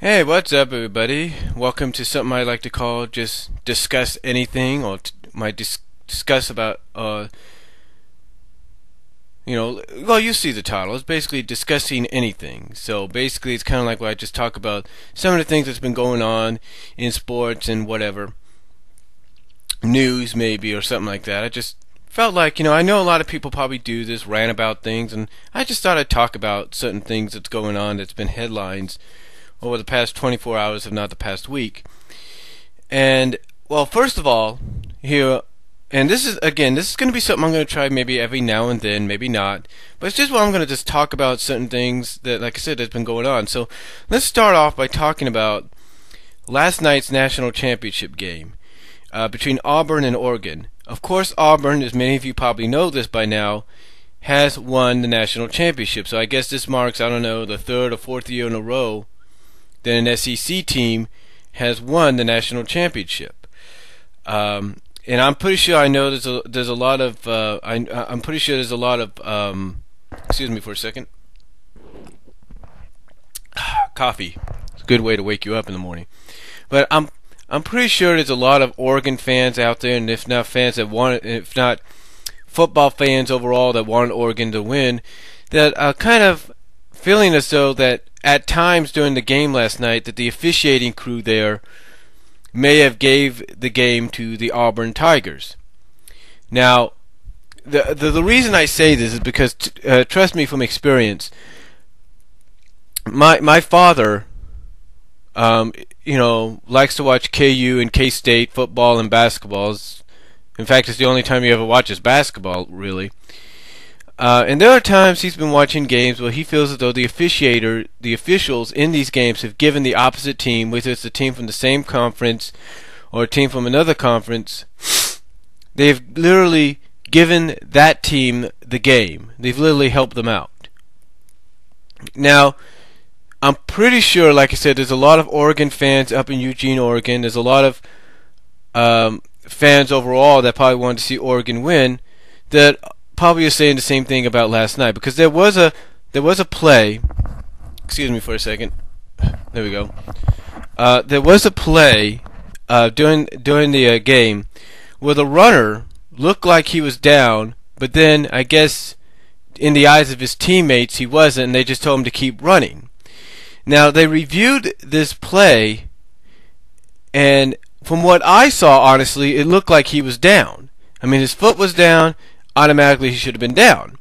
Hey, what's up, everybody? Welcome to something I like to call just discuss anything, or discuss about, well, you see the title. It's basically discussing anything. So basically, it's kind of like where I just talk about some of the things that's been going on in sports and whatever, news maybe, or something like that. I just felt like, I know a lot of people probably do this, rant about things, and I just thought I'd talk about certain things that's going on that's been headlines over the past 24 hours, if not the past week. And, well, first of all, here, and this is going to be something I'm going to try maybe every now and then, maybe not, but it's just what I'm going to just talk about certain things that, like I said, that's been going on. So let's start off by talking about last night's national championship game between Auburn and Oregon. Of course, Auburn, as many of you probably know this by now, has won the national championship. So I guess this marks, I don't know, the third or fourth year in a row that an SEC team has won the national championship. And I'm pretty sure I know there's a lot of I'm pretty sure there's a lot of excuse me for a second. Coffee. It's a good way to wake you up in the morning. But I'm pretty sure there's a lot of Oregon fans out there, and if not football fans overall that want Oregon to win, that are kind of feeling as though that at times during the game last night that the officiating crew there may have gave the game to the Auburn Tigers. Now, the reason I say this is because, trust me from experience, my father, likes to watch KU and K-State football and basketball. In fact, it's the only time he ever watches basketball, really. And there are times he's been watching games where he feels as though the officials in these games have given the opposite team, whether it's a team from the same conference or a team from another conference, they've literally given that team the game. They've literally helped them out. Now, I'm pretty sure, like I said, there's a lot of Oregon fans up in Eugene, Oregon. There's a lot of fans overall that probably wanted to see Oregon win that probably are saying the same thing about last night, because there was a play. Excuse me for a second. There we go. There was a play during the game where the runner looked like he was down, but then I guess in the eyes of his teammates he wasn't, and they just told him to keep running. Now they reviewed this play, and from what I saw, honestly, it looked like he was down. I mean, his foot was down. Automatically he should have been down.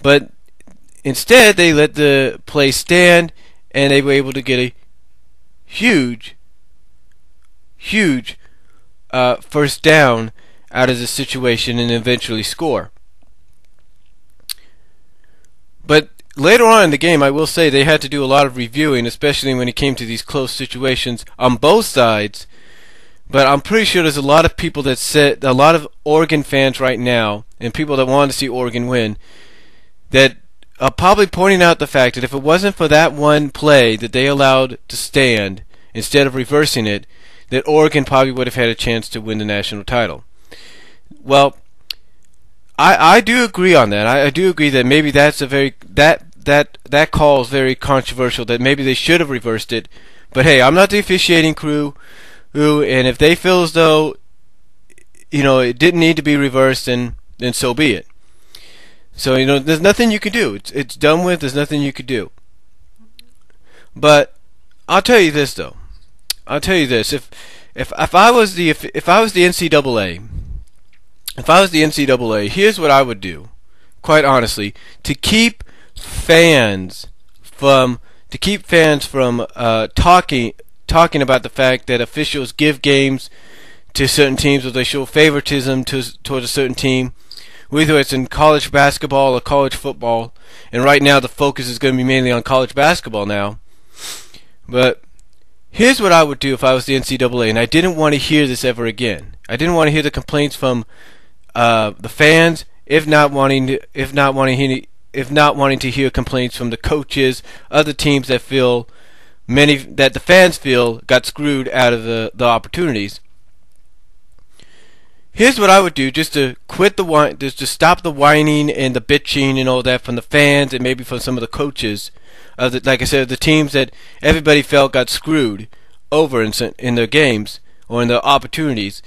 But instead they let the play stand, and they were able to get a huge first down out of the situation and eventually score. But later on in the game, I will say they had to do a lot of reviewing, especially when it came to these close situations on both sides. But I'm pretty sure there's a lot of people that said, a lot of Oregon fans right now, and people that want to see Oregon win, that are probably pointing out the fact that if it wasn't for that one play that they allowed to stand instead of reversing it, that Oregon probably would have had a chance to win the national title. Well, I do agree on that. I do agree that maybe that's a very that call is very controversial. That maybe they should have reversed it. But hey, I'm not the officiating crew. And if they feel as though, it didn't need to be reversed, then so be it. So, there's nothing you can do. It's done with. There's nothing you could do. But I'll tell you this, though. I'll tell you this. If I was the NCAA, here's what I would do. Quite honestly, to keep fans from talking about the fact that officials give games to certain teams, or they show favoritism towards a certain team, whether it's in college basketball or college football. And right now the focus is going to be mainly on college basketball now. But here's what I would do if I was the NCAA, and I didn't want to hear this ever again. I didn't want to hear the complaints from the fans, if not wanting to hear complaints from the coaches, other teams that the fans feel got screwed out of the opportunities. Here's what I would do, just to stop the whining and the bitching and all that from the fans and maybe from some of the coaches of the, like I said, the teams that everybody felt got screwed over in their games or in their opportunities.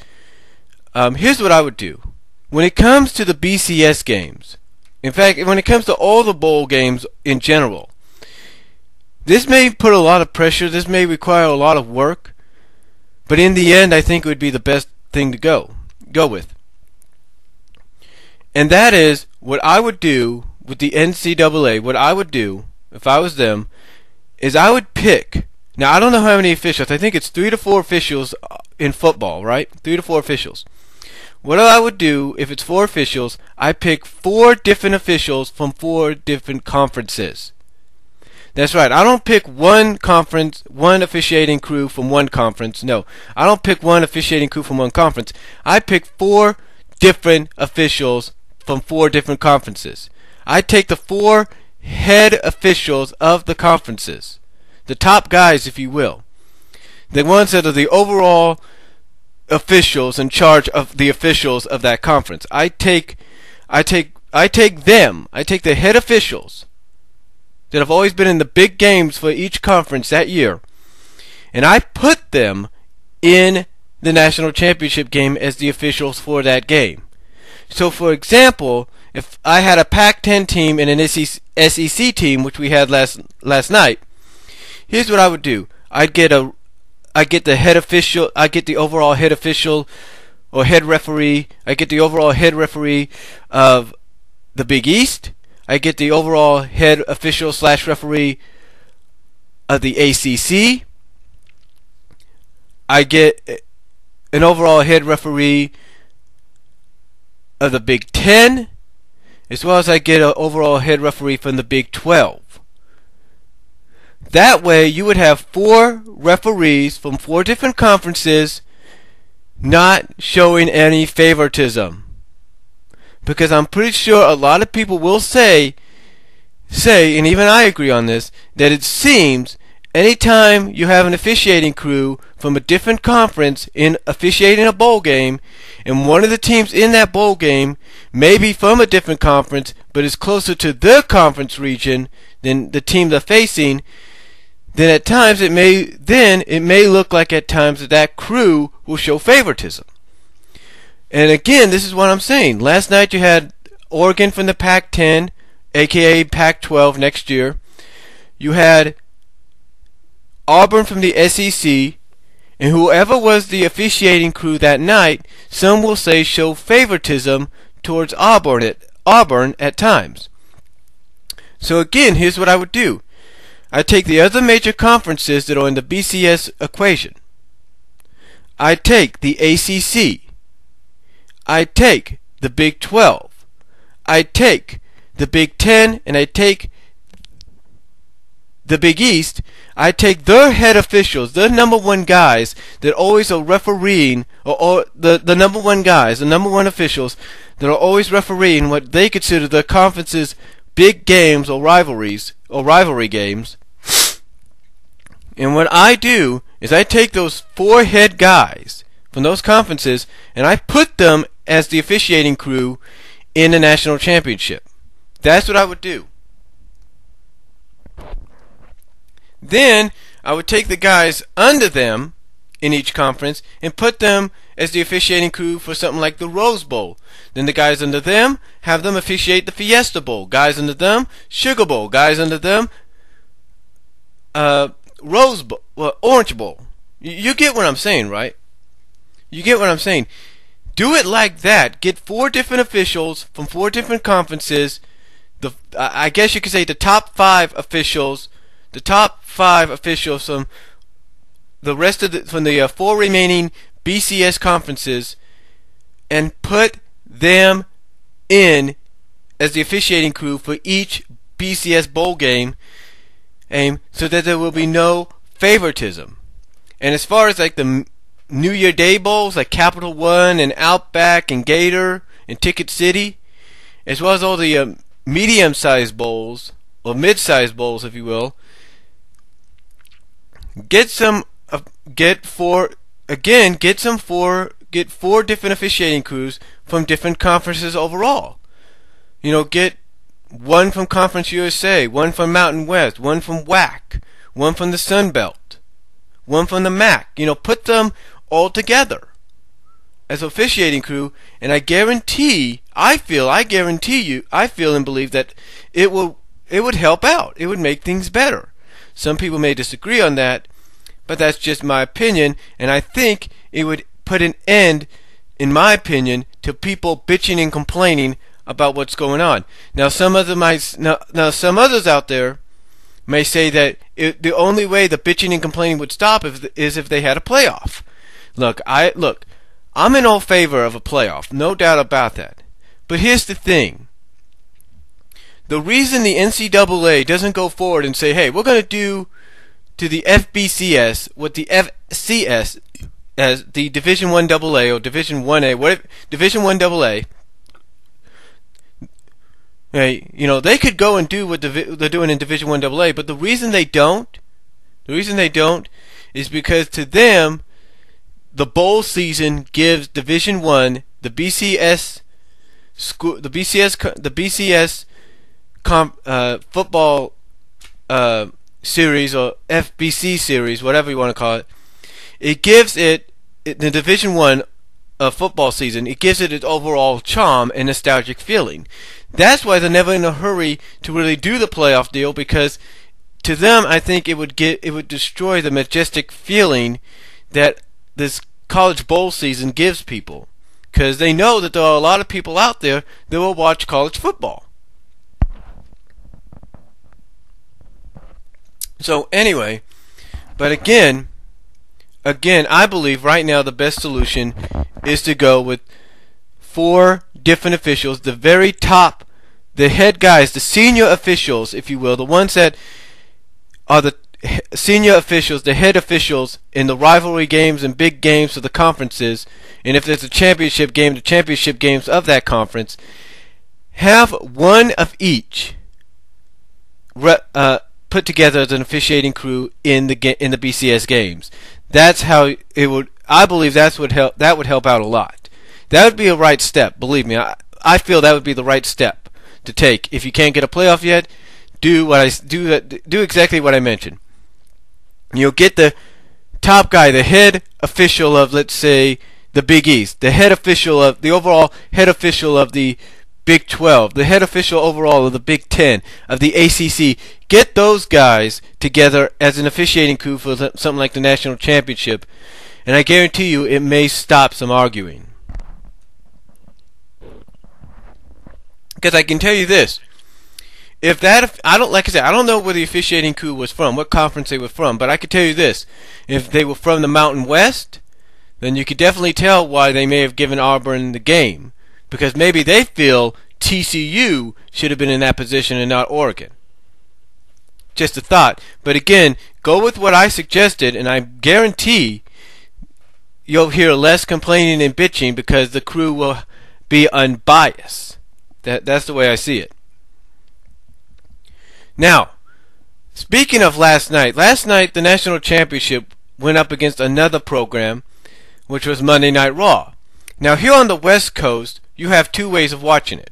Here's what I would do. When it comes to the BCS games, in fact, when it comes to all the bowl games in general, this may put a lot of pressure, this may require a lot of work, but in the end, I think it would be the best thing to go with. And that is what I would do with the NCAA. What I would do if I was them is I would pick. Now I don't know how many officials. I think it's 3 to 4 officials in football, right? 3 to 4 officials. What I would do if it's 4 officials, I pick 4 different officials from 4 different conferences. That's right. I don't pick one officiating crew from one conference. No, I don't pick one officiating crew from one conference. I pick 4 different officials from 4 different conferences. I take the 4 head officials of the conferences, the top guys, if you will, the ones that are the overall officials in charge of the officials of that conference. I take them. I take the head officials that have always been in the big games for each conference that year, and I put them in the national championship game as the officials for that game. So, for example, if I had a Pac-10 team and an SEC team, which we had last night, here's what I would do. I get the head official. I get the overall head official or head referee. I get the overall head referee of the Big East. I get the overall head official / referee of the ACC. I get an overall head referee of the Big Ten, as well as I get an overall head referee from the Big 12. That way you would have 4 referees from 4 different conferences not showing any favoritism. Because I'm pretty sure a lot of people will say, and even I agree on this, that it seems anytime you have an officiating crew from a different conference in officiating a bowl game, and one of the teams in that bowl game may be from a different conference, but is closer to their conference region than the team they're facing, then at times it may look like at times that crew will show favoritism. And again, this is what I'm saying. Last night you had Oregon from the Pac-10, aka Pac-12 next year. You had Auburn from the SEC, and whoever was the officiating crew that night, some will say show favoritism towards Auburn at times. So again, here's what I would do. I take the other major conferences that are in the BCS equation. I take the ACC. I take the Big 12. I take the Big 10, and I take the Big East. I take their head officials, their number 1 guys that always are refereeing, or the number 1 guys, the number 1 officials that are always refereeing what they consider the conference's big games or rivalry games. And what I do is I take those 4 head guys from those conferences and I put them as the officiating crew in the national championship. That's what I would do. Then I would take the guys under them in each conference and put them as the officiating crew for something like the Rose Bowl. Then the guys under them, have them officiate the Fiesta Bowl. Guys under them, Sugar Bowl. Guys under them, Rose Bowl, Orange Bowl. You get what I'm saying, right? You get what I'm saying. Do it like that. Get 4 different officials from 4 different conferences. I guess you could say the top 5 officials. The top 5 officials from the rest of from the 4 remaining BCS conferences, and put them in as the officiating crew for each BCS bowl game, so that there will be no favoritism. And as far as like the New Year Day bowls, like Capital One and Outback and Gator and Ticket City, as well as all the medium-sized bowls or mid-sized bowls, if you will, get 4 different officiating crews from different conferences overall. You know, get one from Conference USA, one from Mountain West, one from WAC, one from the Sun Belt, one from the MAC. Put them all together as officiating crew, and I feel and believe that it would help out. It would make things better. Some people may disagree on that, but that's just my opinion, and I think it would put an end, in my opinion, to people bitching and complaining about what's going on. Now, some others out there may say that the only way the bitching and complaining would stop is if they had a playoff. Look, I'm in all favor of a playoff, no doubt about that. But here's the thing. The reason the NCAA doesn't go forward and say, hey, we're going to do to the FBCS what the FCS, as the Division 1 AA or Division 1A, Division 1 AA, hey, they could go and do what they're doing in Division 1 AA, but the reason they don't is because to them, the bowl season gives Division 1, the BCS football series, or FBC series, whatever you want to call it. It gives it the Division 1 football season. It gives it its overall charm and nostalgic feeling. That's why they're never in a hurry to really do the playoff deal, because to them, I think it would destroy the majestic feeling that this college bowl season gives people, because they know that there are a lot of people out there that will watch college football. So anyway, but again, I believe right now the best solution is to go with 4 different officials, the very top, the head guys, the senior officials, if you will, the ones that are the senior officials, the head officials in the rivalry games and big games of the conferences, and if there's a championship game, the championship games of that conference, have one of each put together as an officiating crew in the BCS games. That's how it would. I believe that would help out a lot. That would be a right step. Believe me, I feel that would be the right step to take. If you can't get a playoff yet, do exactly what I mentioned. You'll get the top guy, the head official of, let's say, the Big East, the overall head official of the Big 12, the head official overall of the Big 10, of the ACC. Get those guys together as an officiating crew for something like the national championship, and I guarantee you it may stop some arguing. Because I can tell you this. I don't know where the officiating crew was from, what conference they were from, but I can tell you this. If they were from the Mountain West, then you could definitely tell why they may have given Auburn the game. Because maybe they feel TCU should have been in that position and not Oregon. Just a thought. But again, go with what I suggested, and I guarantee you'll hear less complaining and bitching because the crew will be unbiased. That's the way I see it. Now, speaking of last night the national championship went up against another program, which was Monday Night Raw. Now, here on the West Coast, you have 2 ways of watching it.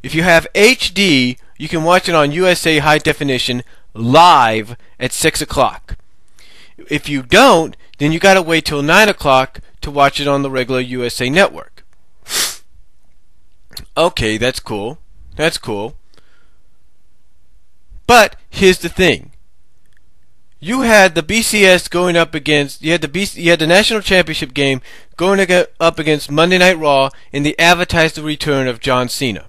If you have HD, you can watch it on USA High Definition live at 6 o'clock. If you don't, then you gotta wait till 9 o'clock to watch it on the regular USA Network. Okay, that's cool. But here's the thing. You had the BCS going up against, you had the national championship game going up against Monday Night Raw, and they advertised the return of John Cena.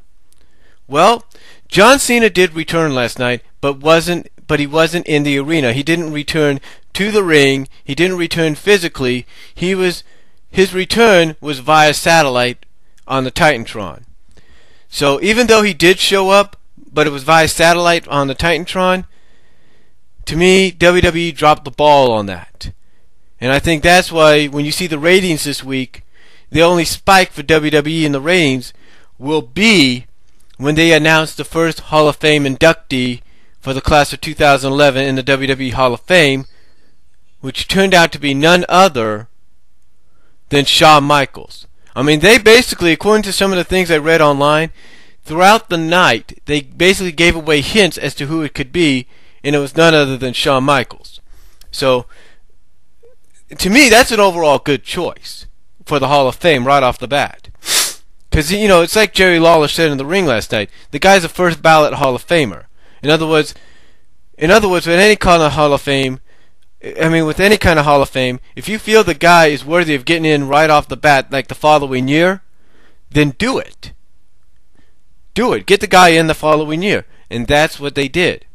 Well, John Cena did return last night, but he wasn't in the arena. He didn't return to the ring. He didn't return physically. His return was via satellite on the Titantron. So even though he did show up, but it was via satellite on the Titantron, to me, WWE dropped the ball on that. And I think that's why when you see the ratings this week, the only spike for WWE in the ratings will be when they announce the first Hall of Fame inductee for the class of 2011 in the WWE Hall of Fame, which turned out to be none other than Shawn Michaels. I mean, they basically, according to some of the things I read online, throughout the night, they basically gave away hints as to who it could be, and it was none other than Shawn Michaels. So, to me, that's an overall good choice for the Hall of Fame right off the bat. Because, it's like Jerry Lawler said in the ring last night. The guy's a first ballot Hall of Famer. In other words, with any kind of Hall of Fame, if you feel the guy is worthy of getting in right off the bat, like the following year, then do it. Do it. Get the guy in the following year. And that's what they did.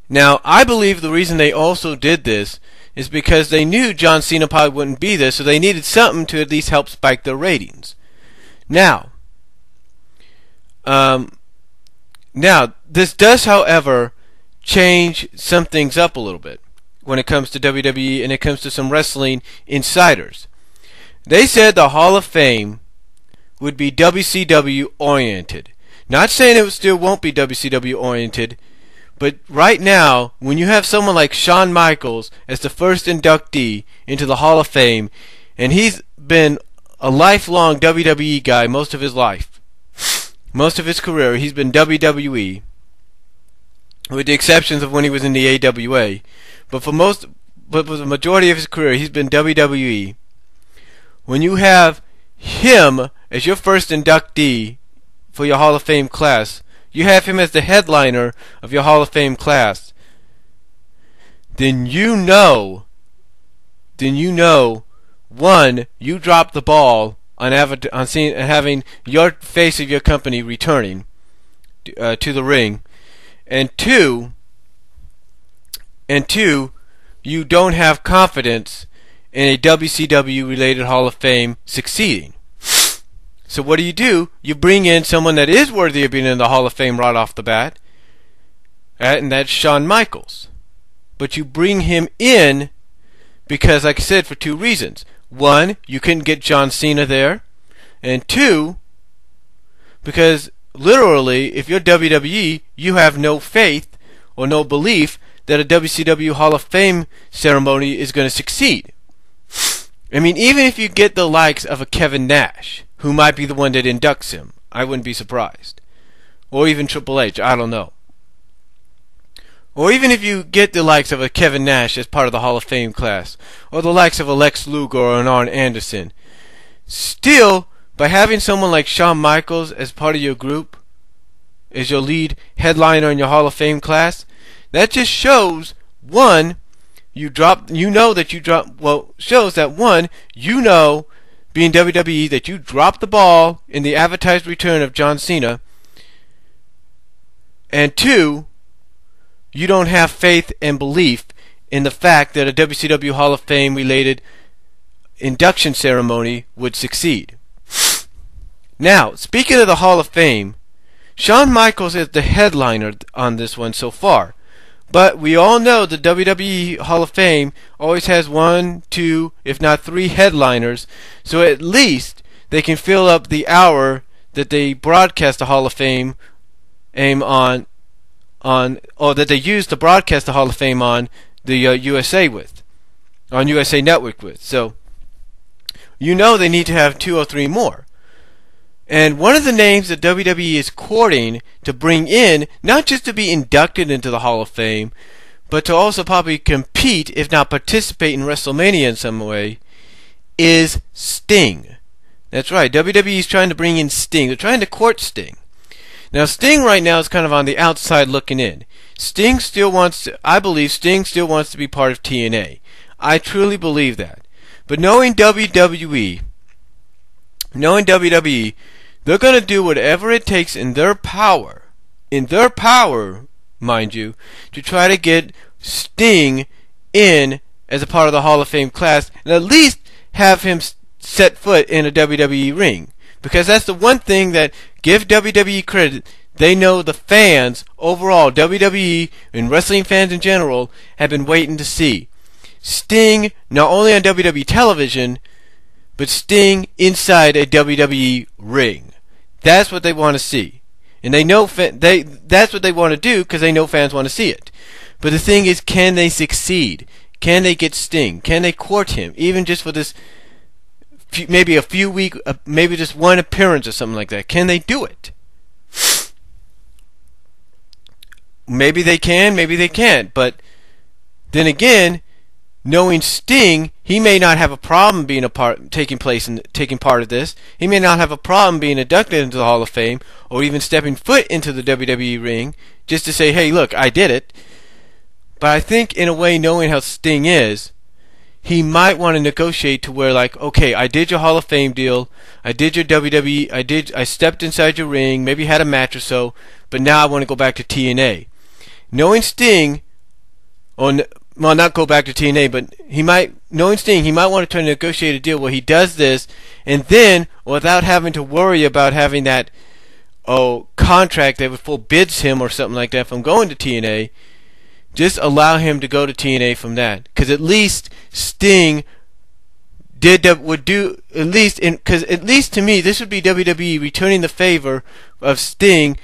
Now, I believe the reason they also did this is because they knew John Cena probably wouldn't be there, so they needed something to at least help spike their ratings. Now, this does, however, change some things up a little bit when it comes to WWE and it comes to some wrestling insiders. They said the Hall of Fame would be WCW oriented. Not saying it still won't be WCW oriented, but right now, when you have someone like Shawn Michaels as the first inductee into the Hall of Fame, and he's been a lifelong WWE guy most of his life, most of his career, he's been WWE, with the exceptions of when he was in the AWA. But for the majority of his career, he's been WWE. When you have him as your first inductee for your Hall of Fame class, you have him as the headliner of your Hall of Fame class, then you know, one, you dropped the ball on having your face of your company returning to the ring, and two, you don't have confidence in a WCW related Hall of Fame succeeding. So what do? You bring in someone that is worthy of being in the Hall of Fame right off the bat, and that's Shawn Michaels. But you bring him in because, like I said, for two reasons. One, you couldn't get John Cena there, and two, because literally, if you're WWE, you have no faith or no belief that a WCW Hall of Fame ceremony is going to succeed. I mean, even if you get the likes of a Kevin Nash, who might be the one that inducts him, I wouldn't be surprised. Or even Triple H, I don't know. Or even if you get the likes of a Kevin Nash as part of the Hall of Fame class, or the likes of a Lex Luger or an Arn Anderson, still, by having someone like Shawn Michaels as part of your group, as your lead headliner in your Hall of Fame class, that just shows, one, shows that one, being WWE, that you dropped the ball in the advertised return of John Cena, and two, you don't have faith and belief in the fact that a WCW Hall of Fame related induction ceremony would succeed. Now, speaking of the Hall of Fame, Shawn Michaels is the headliner on this one so far. But we all know the WWE Hall of Fame always has 1, 2, if not 3 headliners, so at least they can fill up the hour that they broadcast the Hall of Fame or that they use to broadcast the Hall of Fame on the USA Network with. So they need to have 2 or 3 more. And one of the names that WWE is courting to bring in, not just to be inducted into the Hall of Fame, but to also probably compete, if not participate in WrestleMania in some way, is Sting. That's right, WWE is trying to bring in Sting. They're trying to court Sting. Now, Sting right now is kind of on the outside looking in. I believe Sting still wants to be part of TNA. I truly believe that. But knowing WWE, they're going to do whatever it takes in their power, mind you, to try to get Sting in as a part of the Hall of Fame class, and at least have him set foot in a WWE ring. Because that's the one thing that, give WWE credit, they know the fans, overall, WWE and wrestling fans in general, have been waiting to see. Sting, not only on WWE television, but Sting inside a WWE ring. That's what they want to see. And they know that's what they want to do because they know fans want to see it. But the thing is, can they succeed? Can they get Sting? Can they court him? Even just for this maybe a few weeks, maybe just one appearance or something like that. Can they do it? Maybe they can, maybe they can't. But then again, knowing Sting, he may not have a problem being taking part of this. He may not have a problem being inducted into the Hall of Fame, or even stepping foot into the WWE ring, just to say, hey, look, I did it. But I think, in a way, knowing how Sting is, he might want to negotiate to where, like, okay, I did your Hall of Fame deal, I did your WWE, I stepped inside your ring, maybe had a match or so, but now I want to go back to TNA. Knowing Sting, well, not go back to TNA, but knowing Sting, he might want to try to negotiate a deal where he does this, and then, without having to worry about having that contract that forbids him or something like that from going to TNA, just allow him to go to TNA from that. Because at least Sting would do, because at least to me, this would be WWE returning the favor of Sting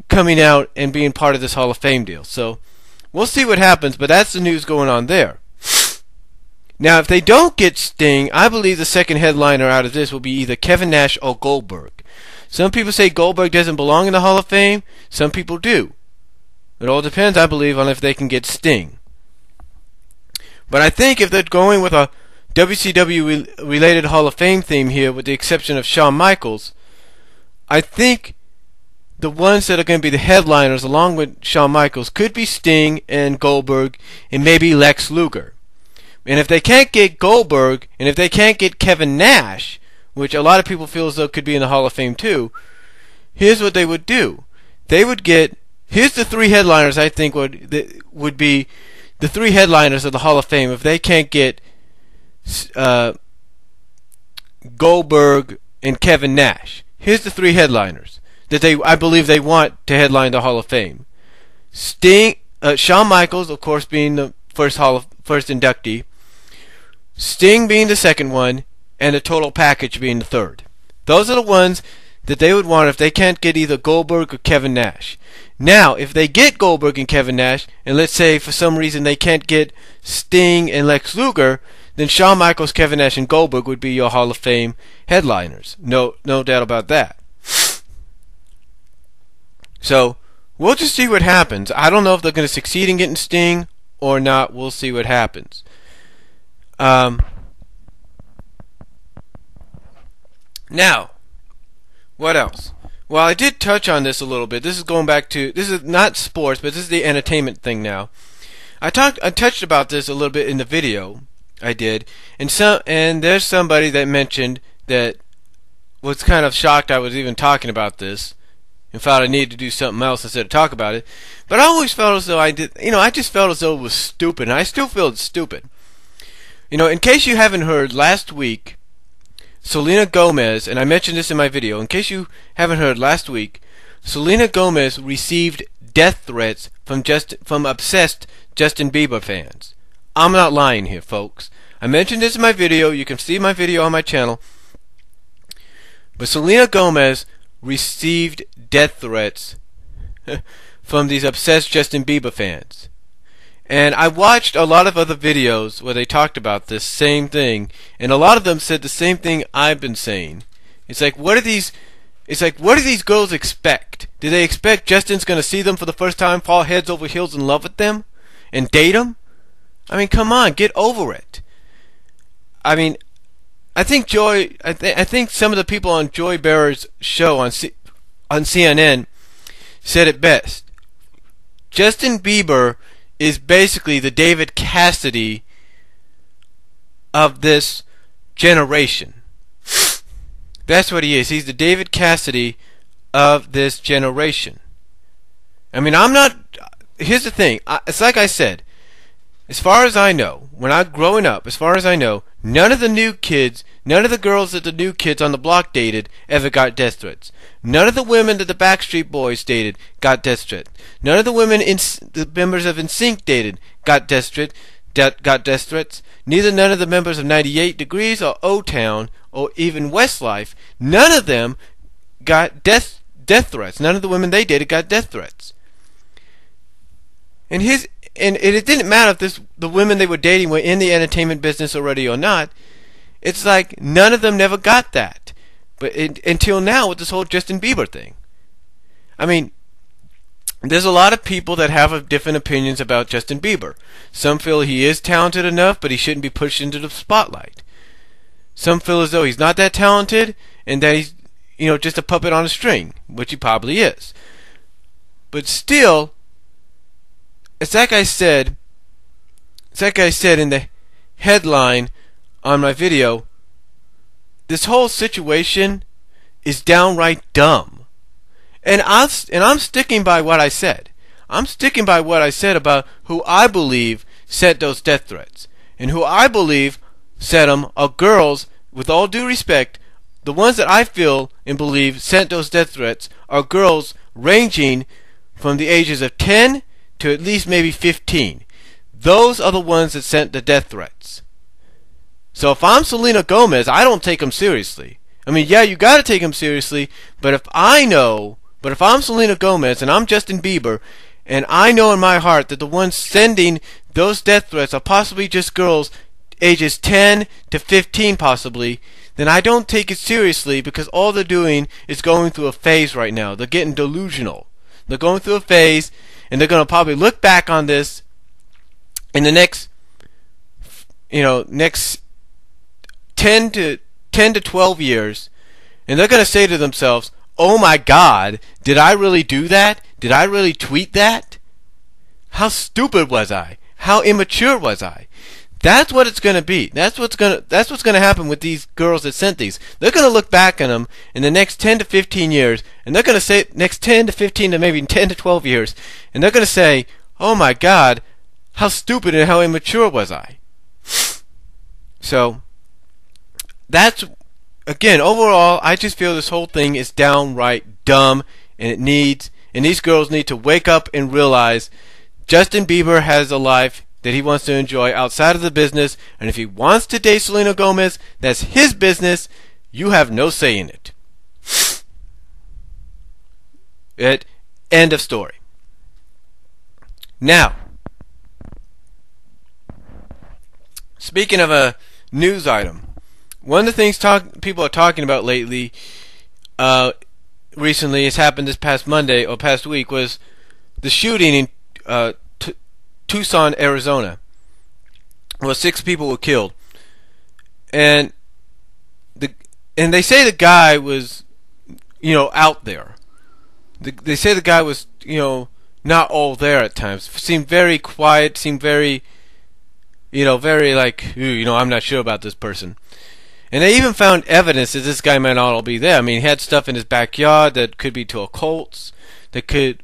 coming out and being part of this Hall of Fame deal. So we'll see what happens, but that's the news going on there. Now, if they don't get Sting, I believe the second headliner out of this will be either Kevin Nash or Goldberg. Some people say Goldberg doesn't belong in the Hall of Fame. Some people do. It all depends, I believe, on if they can get Sting. But I think if they're going with a WCW-related Hall of Fame theme here, with the exception of Shawn Michaels, I think the ones that are going to be the headliners, along with Shawn Michaels, could be Sting and Goldberg and maybe Lex Luger. And if they can't get Goldberg, and if they can't get Kevin Nash, which a lot of people feel as though could be in the Hall of Fame too, here's what they would do. They would get... Here's the three headliners I think would be the three headliners of the Hall of Fame if they can't get Goldberg and Kevin Nash. Here's the three headliners that I believe they want to headline the Hall of Fame. Shawn Michaels, of course, being the first inductee. Sting being the second one, and the Total Package being the third. Those are the ones that they would want if they can't get either Goldberg or Kevin Nash. Now, if they get Goldberg and Kevin Nash, and let's say for some reason they can't get Sting and Lex Luger, then Shawn Michaels, Kevin Nash, and Goldberg would be your Hall of Fame headliners. No doubt about that. So, we'll just see what happens. I don't know if they're going to succeed in getting Sting or not. We'll see what happens. Now, what else? Well, I did touch on this a little bit. This is going back to, this is not sports, but this is the entertainment thing now. I touched about this a little bit in the video I did, and there's somebody that mentioned that was kind of shocked I was even talking about this, and felt I needed to do something else instead of talk about it. But I always felt as though I just felt as though it was stupid, and I still feel it's stupid. In case you haven't heard, last week, Selena Gomez, and I mentioned this in my video, in case you haven't heard, last week, Selena Gomez received death threats from obsessed Justin Bieber fans. I'm not lying here, folks. I mentioned this in my video. You can see my video on my channel. But Selena Gomez received death threats from these obsessed Justin Bieber fans. And I watched a lot of other videos where they talked about this same thing, and a lot of them said the same thing I've been saying. It's like, what do these girls expect? Do they expect Justin's going to see them for the first time, fall heads over heels in love with them, and date them? I mean, come on, get over it. I mean, I think I think some of the people on Joy Bearer's show on CNN said it best. Justin Bieber is basically the David Cassidy of this generation. That's what he is. He's the David Cassidy of this generation. I mean, here's the thing. It's like I said, as far as I know, when I was growing up, as far as I know, none of the new kids, none of the girls that the new kids on the block dated ever got death threats. None of the women that the Backstreet Boys dated got death threats. None of the women the members of NSYNC dated got death threats. None of the members of 98 Degrees or O-Town or even Westlife, none of them got death threats. None of the women they dated got death threats. And it didn't matter if the women they were dating were in the entertainment business already or not. It's like none of them never got that. But until now with this whole Justin Bieber thing. I mean, there's a lot of people that have different opinions about Justin Bieber. Some feel he is talented enough, but he shouldn't be pushed into the spotlight. Some feel as though he's not that talented and that he's, just a puppet on a string, which he probably is. But still, it's like I said in the headline on my video, this whole situation is downright dumb. And I'm sticking by what I said. I'm sticking by what I said about who I believe sent those death threats. And who I believe sent them are girls, with all due respect, the ones that I feel and believe sent those death threats are girls ranging from the ages of 10 to at least maybe 15. Those are the ones that sent the death threats. So if I'm Selena Gomez, I don't take them seriously. I mean, yeah, you got to take them seriously, but if I'm Selena Gomez and I'm Justin Bieber, and I know in my heart that the ones sending those death threats are possibly just girls ages 10 to 15 possibly, then I don't take it seriously, because all they're doing is going through a phase right now. They're getting delusional. They're going through a phase, and they're going to probably look back on this in the next 10 to 12 years, and they're going to say to themselves, oh my God, did I really do that? Did I really tweet that? How stupid was I? How immature was I? That's what it's going to be. That's what's going to happen with these girls that sent these. They're going to look back on them in the next 10 to 15 years, and they're going to say, next 10 to 15 to maybe 10 to 12 years, and they're going to say, oh my God, how stupid and how immature was I? So, that's, again, overall, I just feel this whole thing is downright dumb, and these girls need to wake up and realize Justin Bieber has a life that he wants to enjoy outside of the business, and if he wants to date Selena Gomez, that's his business. You have no say in it. End of story. Now, speaking of a news item, one of the things people are talking about lately, recently, has happened this past Monday or past week, was the shooting in Tucson, Arizona. Well, 6 people were killed, and they say the guy was, out there. They say the guy was, not all there at times. Seemed very quiet. Seemed very, very like, I'm not sure about this person. And they even found evidence that this guy might not all be there. I mean, he had stuff in his backyard that could be to occults, that could,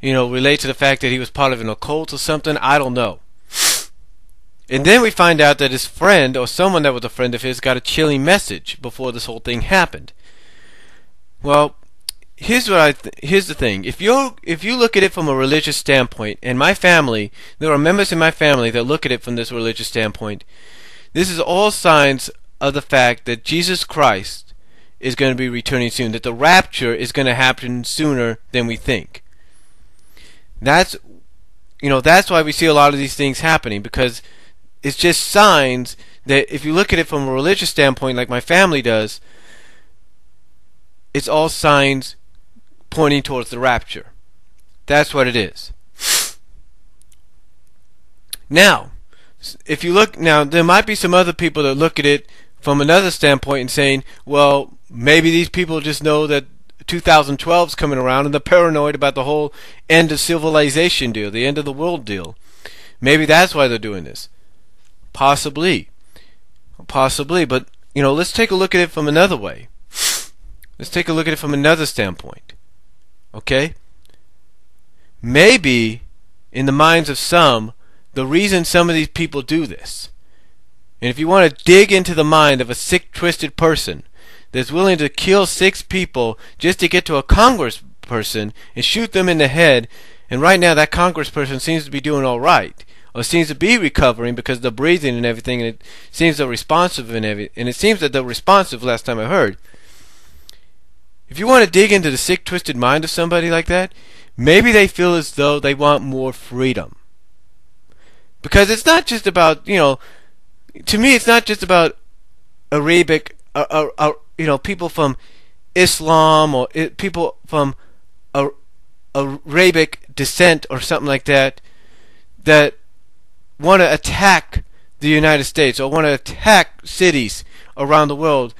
relate to the fact that he was part of an occult or something. I don't know. And then we find out that his friend, or someone that was a friend of his, got a chilling message before this whole thing happened. Well, here's the thing. If you look at it from a religious standpoint, and my family, there are members in my family that look at it from this religious standpoint, this is all signs of the fact that Jesus Christ is going to be returning soon, that the rapture is going to happen sooner than we think. That's why we see a lot of these things happening, because it's just signs that if you look at it from a religious standpoint like my family does, it's all signs pointing towards the rapture. That's what it is. Now, if you look, there might be some other people that look at it from another standpoint and saying, well, maybe these people just know that 2012 is coming around and they're paranoid about the whole end of civilization deal, the end of the world deal. Maybe that's why they're doing this. Possibly, but let's take a look at it from another way. Let's take a look at it from another standpoint. Okay? Maybe in the minds of some, the reason some of these people do this, and if you want to dig into the mind of a sick, twisted person that's willing to kill 6 people just to get to a congressperson and shoot them in the head, and right now that congressperson seems to be doing all right, or seems to be recovering because they're breathing and everything, and it seems they're responsive and it seems that they're responsive last time I heard. If you want to dig into the sick, twisted mind of somebody like that, maybe they feel as though they want more freedom. Because it's not just about, to me, it's not just about Arabic, people from Islam or people from Arabic descent or something like that that want to attack the United States or want to attack cities around the world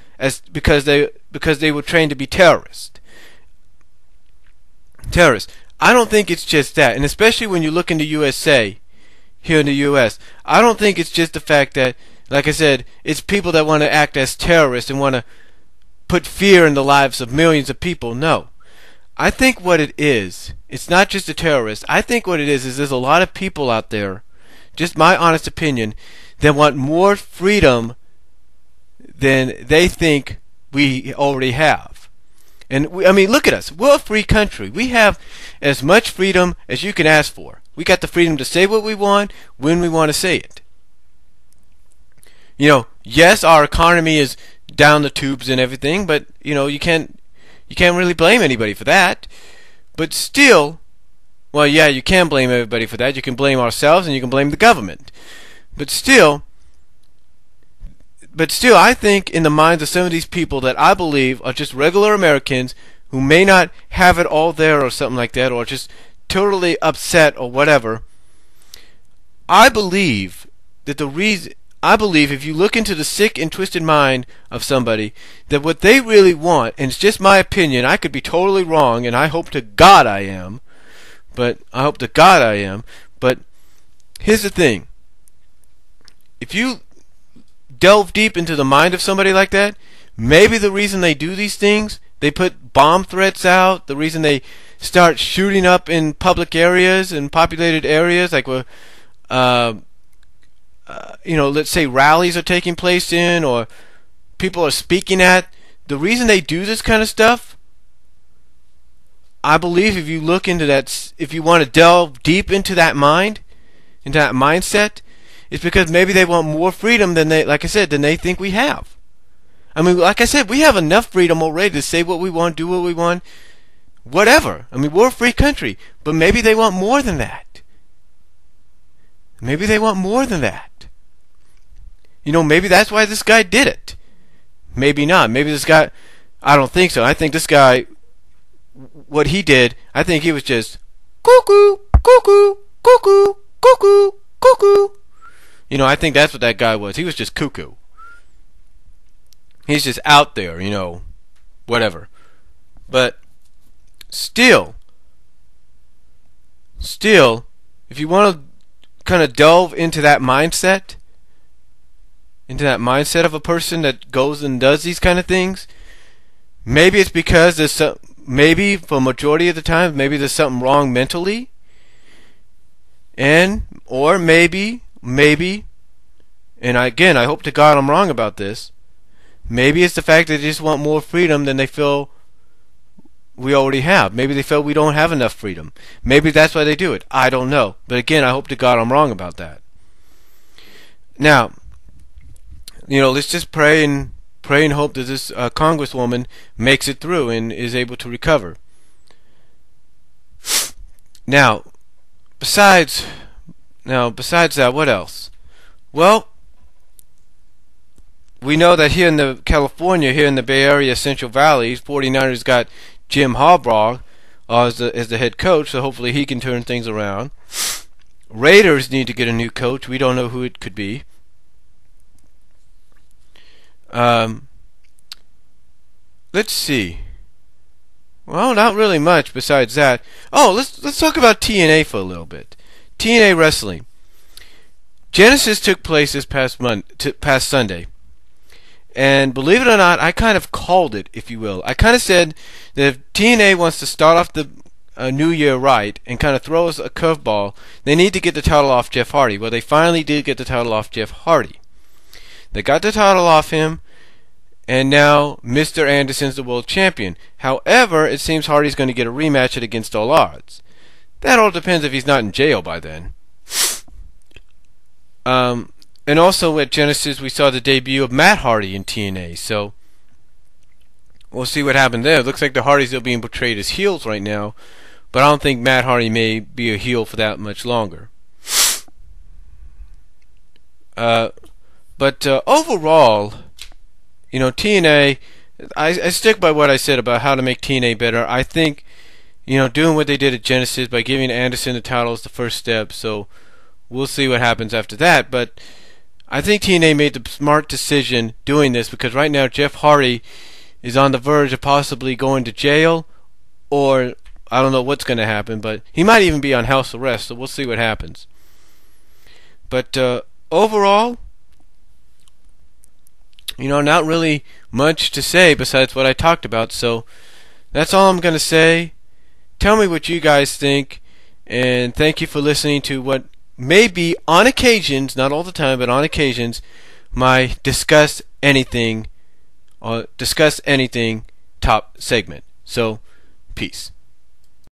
because they were trained to be terrorists. I don't think it's just that, and especially when you look in the USA, here in the U.S., I don't think it's just the fact that, like I said, it's people that want to act as terrorists and want to put fear in the lives of millions of people. No. I think what it is, it's not just the terrorists. I think what it is there's a lot of people out there, just my honest opinion, that want more freedom than they think we already have. And look at us. We're a free country. We have as much freedom as you can ask for. We got the freedom to say what we want when we want to say it. Yes, our economy is down the tubes and everything, but you can't really blame anybody for that. But still, well, yeah, you can blame everybody for that. You can blame ourselves and you can blame the government. But still, I think in the minds of some of these people that I believe are just regular Americans who may not have it all there or something like that, or just totally upset or whatever, I believe if you look into the sick and twisted mind of somebody, that what they really want, and it's just my opinion, I could be totally wrong, and I hope to God I am, but here's the thing. If you delve deep into the mind of somebody like that, maybe the reason they do these things, they put bomb threats out, the reason they start shooting up in public areas and populated areas, like where let's say rallies are taking place in, or people are speaking at, the reason they do this kind of stuff, I believe if you look into that, if you want to delve deep into that mind, into that mindset, it's because maybe they want more freedom than they think we have. Like I said, we have enough freedom already to say what we want, do what we want, whatever. We're a free country, but maybe they want more than that. Maybe that's why this guy did it. Maybe not. Maybe this guy, I don't think so. I think this guy, what he did, I think he was just cuckoo, cuckoo, cuckoo, cuckoo, cuckoo. I think that's what that guy was. He was just cuckoo. He's just out there, whatever. But still, if you want to kind of delve into that mindset of a person that goes and does these kind of things, maybe it's because maybe for a majority of the time, maybe there's something wrong mentally, or maybe, and again, I hope to God I'm wrong about this, maybe it's the fact that they just want more freedom than they feel we already have. Maybe they feel we don't have enough freedom. Maybe that's why they do it. I don't know. But again, I hope to God I'm wrong about that. Now, let's just pray and hope that this congresswoman makes it through and is able to recover. Now, besides that, what else? Well, we know that here in California, here in the Bay Area, Central Valley, 49ers got Jim Harbaugh as the head coach, so hopefully he can turn things around. Raiders need to get a new coach. We don't know who it could be. Let's see. Well, not really much besides that. Oh, let's talk about TNA for a little bit. TNA Wrestling. Genesis took place this past Sunday. And believe it or not, I kind of called it, if you will. I kind of said that if TNA wants to start off the new year right and kind of throw us a curveball, they need to get the title off Jeff Hardy. Well, they finally did get the title off Jeff Hardy. They got the title off him, and now Mr. Anderson's the world champion. However, it seems Hardy's going to get a rematch at Against All Odds. That all depends if he's not in jail by then. And also at Genesis, we saw the debut of Matt Hardy in TNA, so we'll see what happened there. It looks like the Hardys are being portrayed as heels right now, but I don't think Matt Hardy may be a heel for that much longer. But overall, TNA, I stick by what I said about how to make TNA better. I think, doing what they did at Genesis by giving Anderson the title is the first step, so we'll see what happens after that. But I think TNA made the smart decision doing this, because right now Jeff Hardy is on the verge of possibly going to jail, or I don't know what's going to happen, but he might even be on house arrest, so we'll see what happens. But overall, not really much to say besides what I talked about, so that's all I'm going to say. Tell me what you guys think, and thank you for listening to what may be, on occasions, not all the time, but on occasions, my Discuss Anything top segment. So, peace.